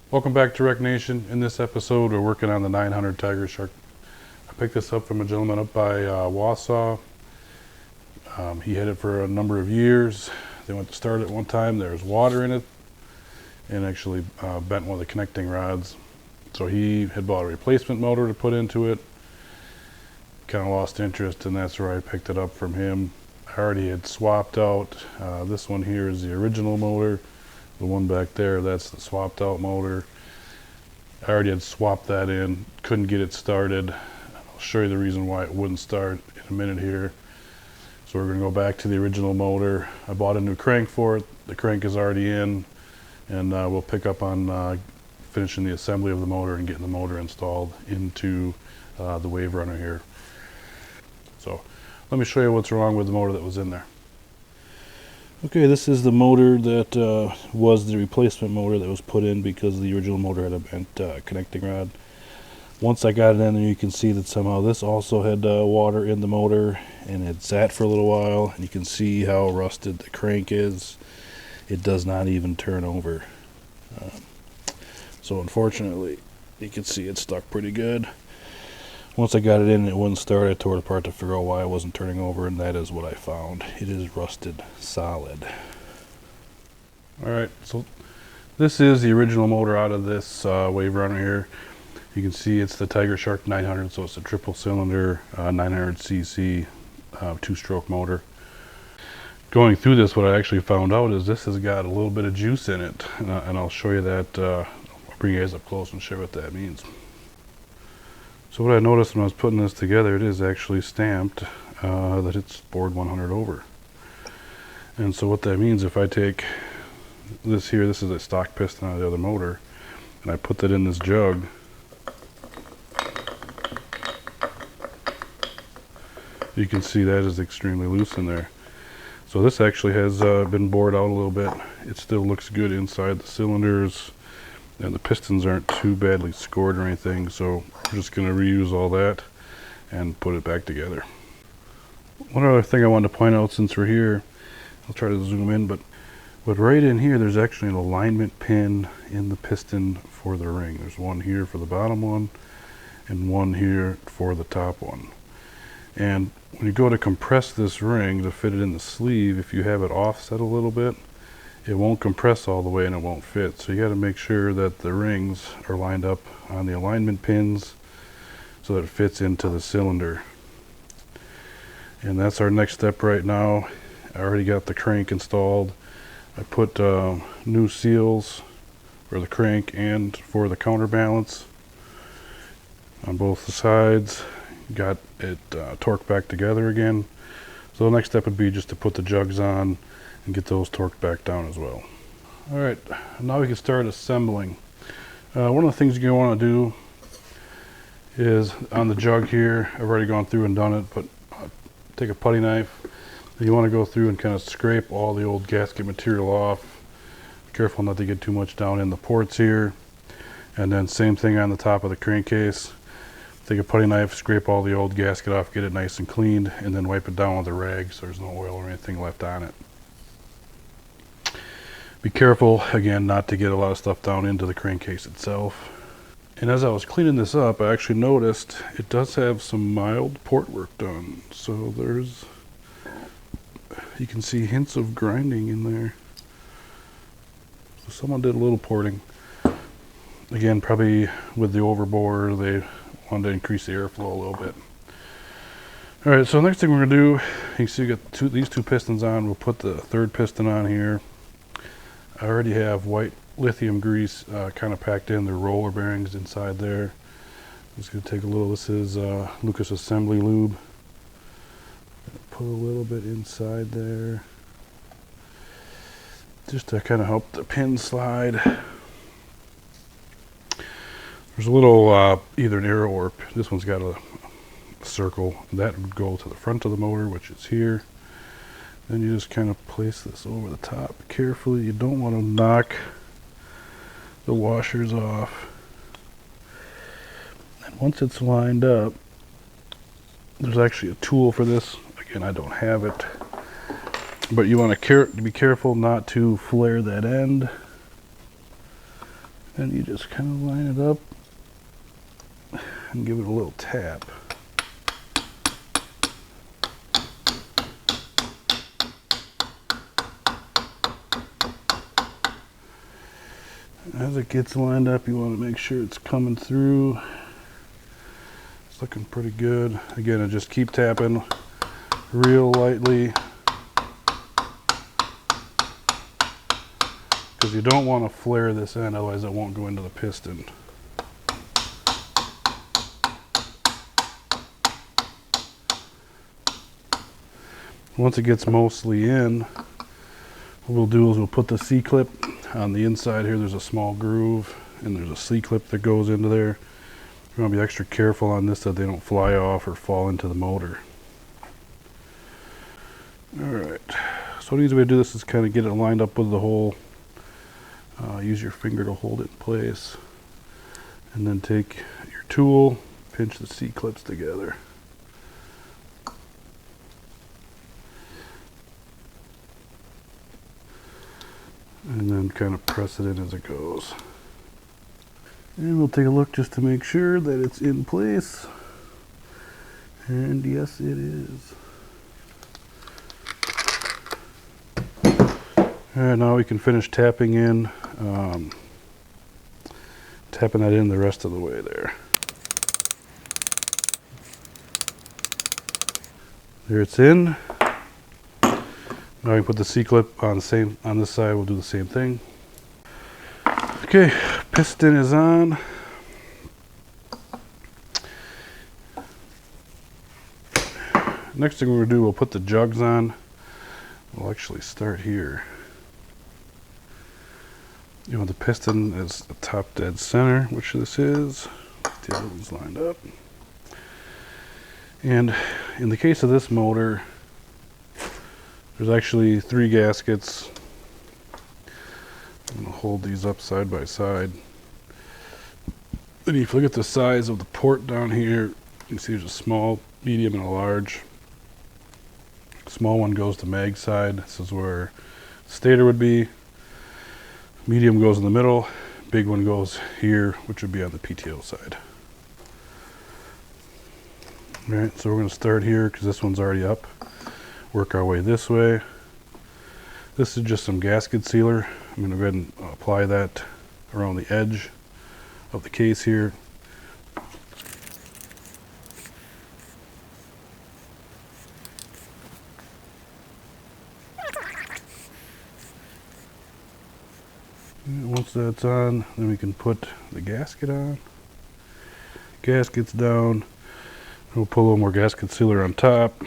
Welcome back to RecNation. In this episode, we're working on the 900 TigerShark. I picked this up from a gentleman up by Wausau. He had it for a number of years. They went to start it one time. There was water in it and actually bent one of the connecting rods. So he had bought a replacement motor to put into it. Kind of lost interest, and that's where I picked it up from him. I already had swapped out. This one here is the original motor. The one back there, that's the swapped out motor. I already had swapped that in, couldn't get it started. I'll show you the reason why it wouldn't start in a minute here. So we're going to go back to the original motor. I bought a new crank for it. The crank is already in, and we'll pick up on finishing the assembly of the motor and getting the motor installed into the wave runner here. So let me show you what's wrong with the motor that was in there. Okay, this is the motor that was the replacement motor that was put in because the original motor had a bent connecting rod. Once I got it in there, you can see that somehow this also had water in the motor, and it sat for a little while, and you can see how rusted the crank is. It does not even turn over. So unfortunately, you can see it's stuck pretty good. Once I got it in and it wouldn't start, I tore it apart to figure out why it wasn't turning over, and that is what I found. It is rusted solid. Alright, so this is the original motor out of this wave runner here. You can see it's the TigerShark 900, so it's a triple cylinder 900cc two-stroke motor. Going through this, what I actually found out is this has got a little bit of juice in it, and I'll show you that. I'll bring you guys up close and show you what that means. So what I noticed when I was putting this together, it is actually stamped that it's bored 100 over. And so what that means, if I take this here, this is a stock piston out of the other motor, and I put that in this jug, you can see that is extremely loose in there. So this actually has been bored out a little bit. It still looks good inside the cylinders, and the pistons aren't too badly scored or anything, so we're just going to reuse all that and put it back together. One other thing I wanted to point out since we're here, I'll try to zoom in, but right in here there's actually an alignment pin in the piston for the ring. There's one here for the bottom one and one here for the top one. And when you go to compress this ring to fit it in the sleeve, if you have it offset a little bit, it won't compress all the way and it won't fit. So you got to make sure that the rings are lined up on the alignment pins so that it fits into the cylinder. And that's our next step right now. I already got the crank installed. I put new seals for the crank and for the counterbalance on both the sides. Got it torqued back together again. So the next step would be just to put the jugs on and get those torqued back down as well. Alright, now we can start assembling. One of the things you want to do is on the jug here, I've already gone through and done it, but take a putty knife. You want to go through and kind of scrape all the old gasket material off. Be careful not to get too much down in the ports here. And then same thing on the top of the crankcase. Take a putty knife, scrape all the old gasket off, get it nice and cleaned, and then wipe it down with a rag so there's no oil or anything left on it. Be careful, again, not to get a lot of stuff down into the crankcase itself. And as I was cleaning this up, I actually noticed it does have some mild port work done. So you can see hints of grinding in there. So someone did a little porting. Again, probably with the overbore, they wanted to increase the airflow a little bit. Alright, so next thing we're going to do, you can see we got these two pistons on. We'll put the third piston on here. I already have white lithium grease kind of packed in the roller bearings inside there. I'm just going to take a little, this is Lucas Assembly Lube. Put a little bit inside there just to kind of help the pin slide. There's a little either an arrow or this one's got a circle that would go to the front of the motor, which is here. Then you just kind of place this over the top carefully. You don't want to knock the washers off. And once it's lined up, there's actually a tool for this. Again, I don't have it, but you want to be careful not to flare that end. And you just kind of line it up and give it a little tap. As it gets lined up, you want to make sure it's coming through. It's looking pretty good. Again, I just keep tapping real lightly, because you don't want to flare this end, otherwise it won't go into the piston. Once it gets mostly in, what we'll do is we'll put the C-clip on the inside here. There's a small groove and there's a C-clip that goes into there. You want to be extra careful on this that they don't fly off or fall into the motor. Alright, so the easy way to do this is kind of get it lined up with the hole. Use your finger to hold it in place, and then take your tool, pinch the C-clips together. And then kind of press it in as it goes. And we'll take a look just to make sure that it's in place. And yes, it is. Alright, now we can finish tapping in, tapping that in the rest of the way there. There it's in. Now we can put the C-clip on this side. We'll do the same thing. Okay, piston is on. Next thing we're going to do, we'll put the jugs on. We'll actually start here. You want the piston as the top dead center, which this is. The other one's lined up. And in the case of this motor, there's actually 3 gaskets. I'm going to hold these up side by side. Then if you look at the size of the port down here, you can see there's a small, medium, and a large. Small one goes to mag side. This is where stator would be. Medium goes in the middle. Big one goes here, which would be on the PTO side. Alright, so we're going to start here because this one's already up. Work our way this way. This is just some gasket sealer. I'm going to go ahead and apply that around the edge of the case here. And once that's on, then we can put the gasket on. Gasket's down. We'll put a little more gasket sealer on top.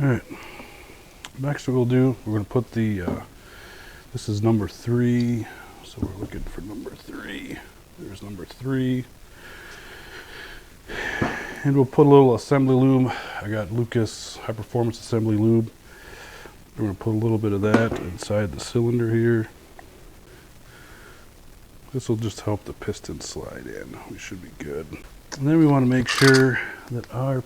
Alright, next what we'll do, we're going to put the, this is number 3, so we're looking for number 3. There's number 3. And we'll put a little assembly lube. I got Lucas High Performance Assembly Lube. We're going to put a little bit of that inside the cylinder here. This will just help the piston slide in. We should be good. And then we want to make sure that our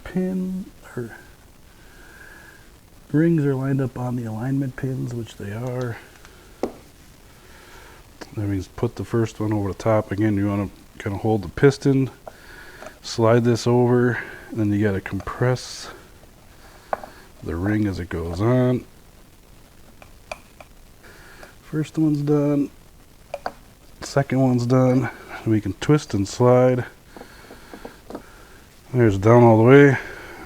rings are lined up on the alignment pins, which they are. That means put the first one over the top. Again, you want to kind of hold the piston, slide this over, and then you got to compress the ring as it goes on. First one's done. Second one's done. We can twist and slide. There's down all the way.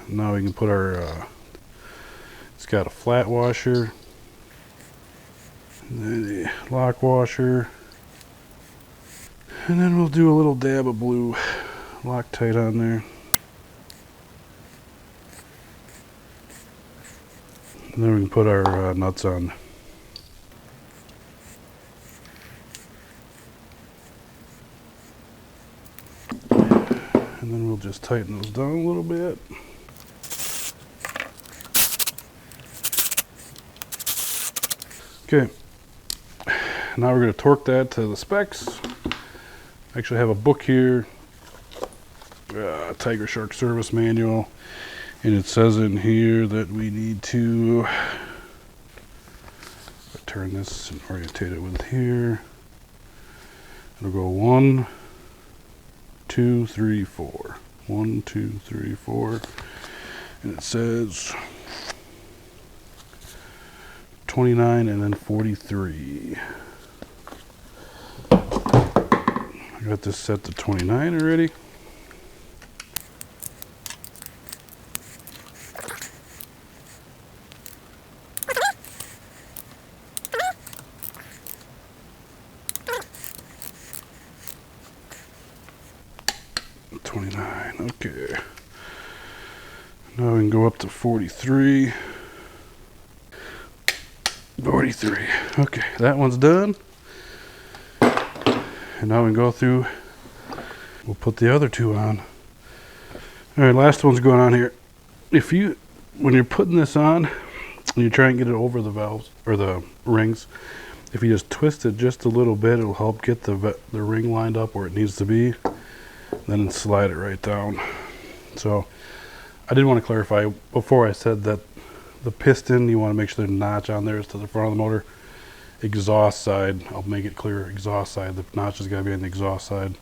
Now we can put our it's got a flat washer, and then a lock washer, and then we'll do a little dab of blue Loctite on there. And then we can put our nuts on. And then we'll just tighten those down a little bit. Okay, now we're going to torque that to the specs. Actually have a book here, TigerShark service manual, And it says in here that we need to turn this and orientate it with here. It'll go 1, 2, 3, 4. 1, 2, 3, 4. And it says 29 and then 43. I got this set to 29 already. Okay. Now we can go up to 43. 43. Okay, that one's done. And now we can go through. We'll put the other two on. All right, last one's going on here. When you're putting this on, and you try and get it over the valves or the rings, if you just twist it just a little bit, it'll help get the ring lined up where it needs to be. Then slide it right down. So I did want to clarify before I said that the piston, you want to make sure the notch on there is to the front of the motor. Exhaust side, I'll make it clear, exhaust side, the notch has got to be on the exhaust side.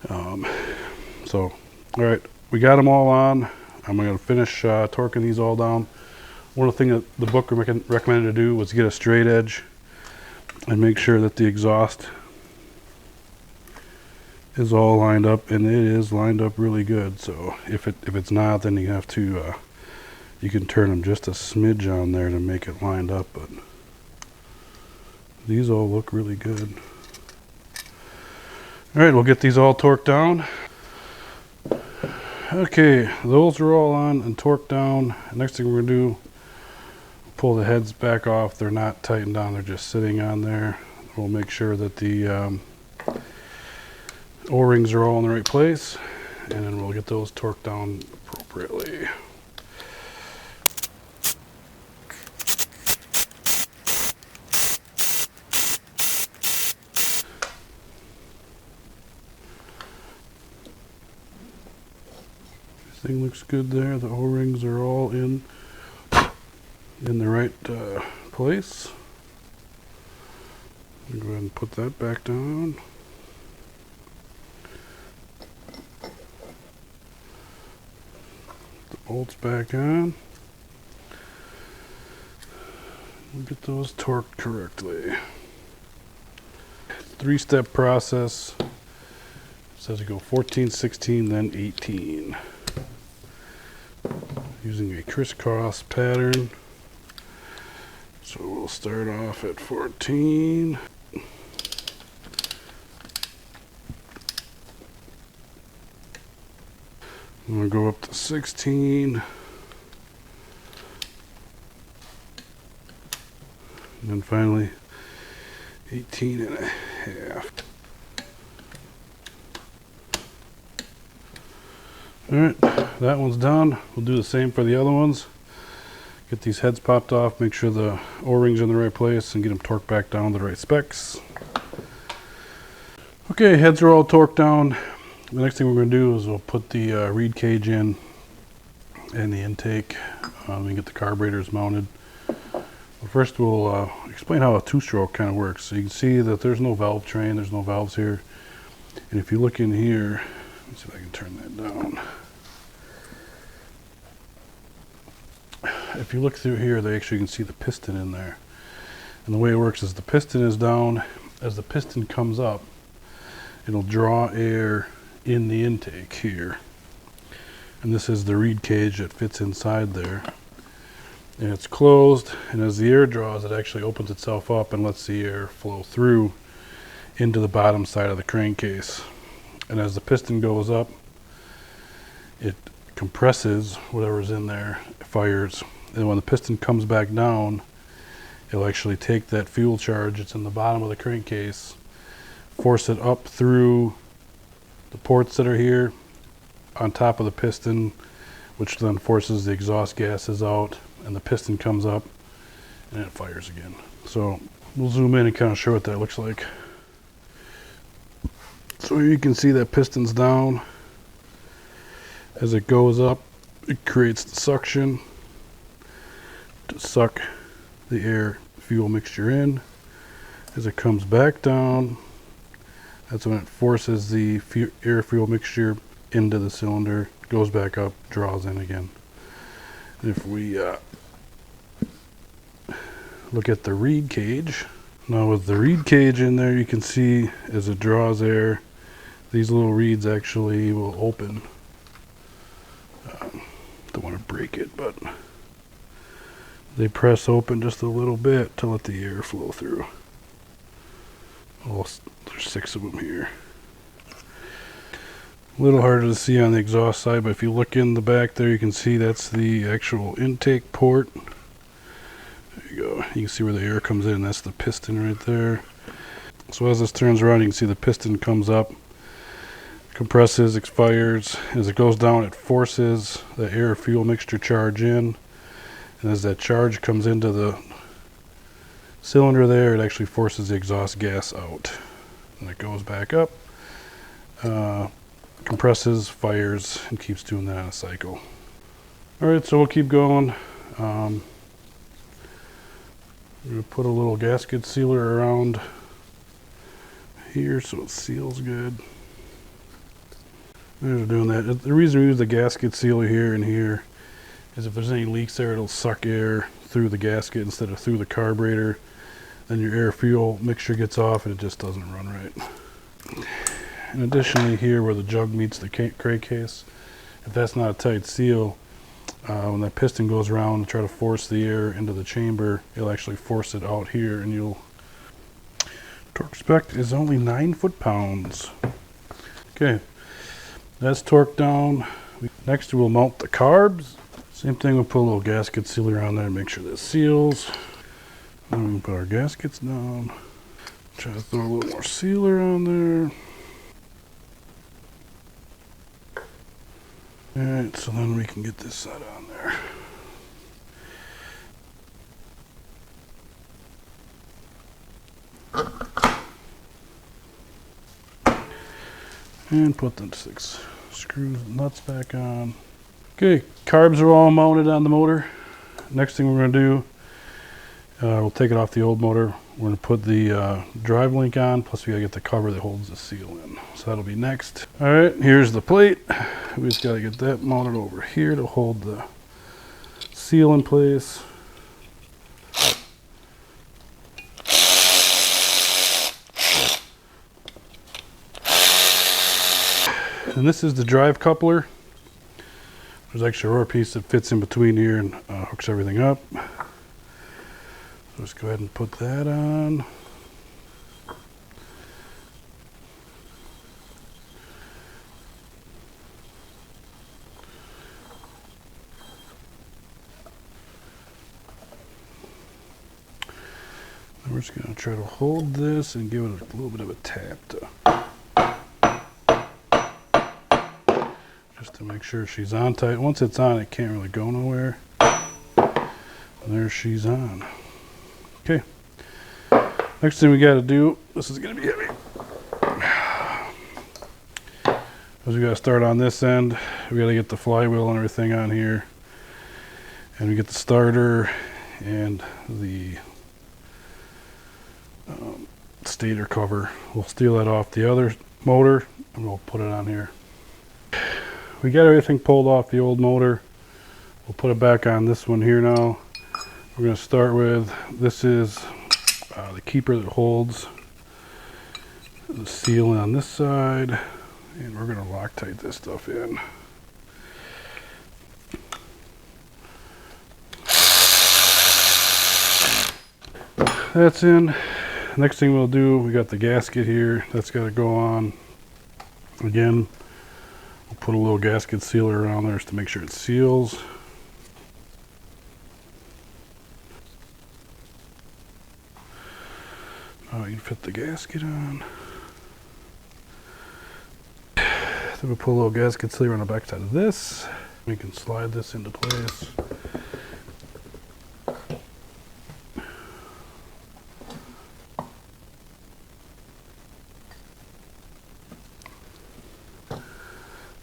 So all right, we got them all on. I'm going to finish torquing these all down. One of the things that the book recommended to do was get a straight edge and make sure that the exhaust is all lined up, and it is lined up really good. So if it's not, then you have to you can turn them just a smidge on there to make it lined up, but these all look really good. All right, we'll get these all torqued down. Okay, those are all on and torqued down. Next thing we're gonna do, pull the heads back off. They're not tightened down, they're just sitting on there. We'll make sure that the O-rings are all in the right place, and then we'll get those torqued down appropriately. This thing looks good there. The O-rings are all in the right place. I'll go ahead and put that back down. Bolts back on. We'll get those torqued correctly. 3-step process. It says you go 14, 16, then 18. Using a crisscross pattern. So we'll start off at 14. I'm going to go up to 16. And then finally 18 and a half. Alright, that one's done. We'll do the same for the other ones. Get these heads popped off, make sure the O-rings are in the right place, and get them torqued back down to the right specs. Okay, heads are all torqued down. The next thing we're going to do is we'll put the reed cage in and the intake. We can get the carburetors mounted. But first we'll explain how a two-stroke kind of works. So you can see that there's no valve train, there's no valves here. And if you look in here, let's see if I can turn that down. If you look through here, they actually can see the piston in there. And the way it works is the piston is down. As the piston comes up, it'll draw air in the intake here, and this is the reed cage that fits inside there, and it's closed, and as the air draws, it actually opens itself up and lets the air flow through into the bottom side of the crankcase. And as the piston goes up, it compresses whatever's in there, it fires, and when the piston comes back down, it'll actually take that fuel charge that's in the bottom of the crankcase, force it up through the ports that are here on top of the piston, which then forces the exhaust gases out, and the piston comes up and it fires again. So we'll zoom in and kind of show what that looks like. So you can see that piston's down. As it goes up, it creates the suction to suck the air fuel mixture in. As it comes back down, that's when it forces the air fuel mixture into the cylinder, goes back up, draws in again. If we look at the reed cage, now with the reed cage in there, you can see as it draws air, these little reeds actually will open. Don't want to break it, but they press open just a little bit to let the air flow through. There's 6 of them here. A little harder to see on the exhaust side, but if you look in the back there, you can see that's the actual intake port. There you go. You can see where the air comes in. That's the piston right there. So as this turns around, you can see the piston comes up, compresses, expires. As it goes down, it forces the air fuel mixture charge in. And as that charge comes into the cylinder there, it actually forces the exhaust gas out. And it goes back up, compresses, fires, and keeps doing that on a cycle. Alright, so we'll keep going. I'm going to put a little gasket sealer around here so it seals good. There's doing that. The reason we use the gasket sealer here and here is if there's any leaks there, it'll suck air through the gasket instead of through the carburetor. Then your air fuel mixture gets off and it just doesn't run right. And additionally here where the jug meets the crank case, if that's not a tight seal, when that piston goes around and try to force the air into the chamber, it'll actually force it out here, and you'll... Torque spec is only 9 foot-pounds. Okay, that's torqued down. Next we'll mount the carbs. Same thing, we'll put a little gasket sealer on there and make sure that seals. Then we can put our gaskets down. Try to throw a little more sealer on there. Alright, so then we can get this set on there. And put the 6 screws and nuts back on. Okay, carbs are all mounted on the motor. Next thing we're going to do, we'll take it off the old motor. We're going to put the drive link on, plus we got to get the cover that holds the seal in. So that'll be next. Alright, here's the plate. We just got to get that mounted over here to hold the seal in place. And this is the drive coupler. There's actually a rubber piece that fits in between here and hooks everything up. So let's go ahead and put that on. Then we're just going to try to hold this and give it a little bit of a tap just to make sure she's on tight. Once it's on, it can't really go nowhere. And there she's on. Okay. Next thing we got to do, this is going to be heavy. As we got to start on this end, we got to get the flywheel and everything on here. And we get the starter and the stator cover. We'll steal that off the other motor and we'll put it on here. We got everything pulled off the old motor. We'll put it back on this one here now. We're going to start with, this is the keeper that holds the seal on this side, and we're going to Loctite this stuff in. That's in. Next thing we'll do, we got the gasket here. That's got to go on. Again, we'll put a little gasket sealer around there just to make sure it seals. Now you can fit the gasket on. Then we'll put a little gasket sealer on the back side of this. We can slide this into place.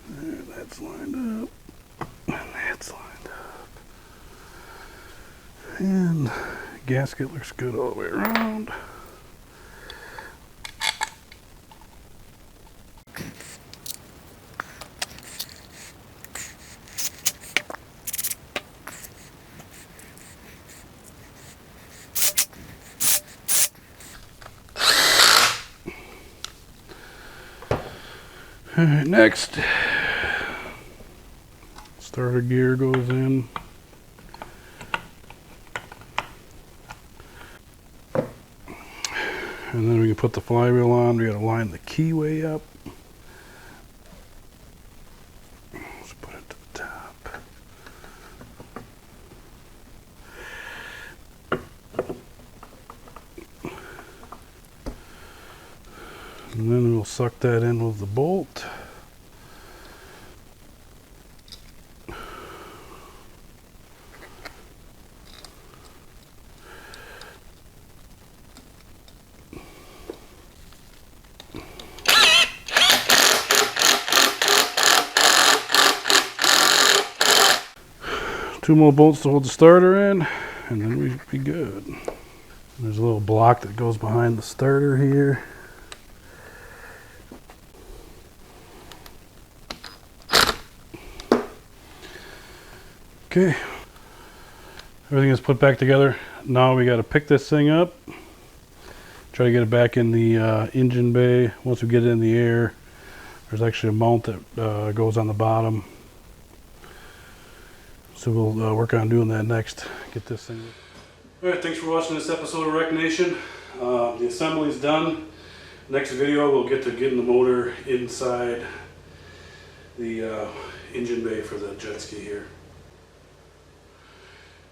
There, that's lined up. And And gasket looks good all the way around. All right, next, starter gear goes in. And then we can put the flywheel on. We gotta line the keyway up. Let's put it to the top. And then we'll suck that in with the bolt. Two more bolts to hold the starter in, and then we should be good. There's a little block that goes behind the starter here. Okay, everything is put back together. Now we got to pick this thing up, try to get it back in the engine bay. Once we get it in the air, there's actually a mount that goes on the bottom. So we'll work on doing that next. Get this thing. All right, thanks for watching this episode of RecNation. The assembly is done. Next video, we'll get to getting the motor inside the engine bay for the jet ski here.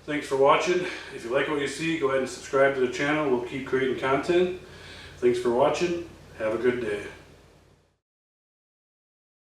Thanks for watching. If you like what you see, go ahead and subscribe to the channel. We'll keep creating content. Thanks for watching. Have a good day.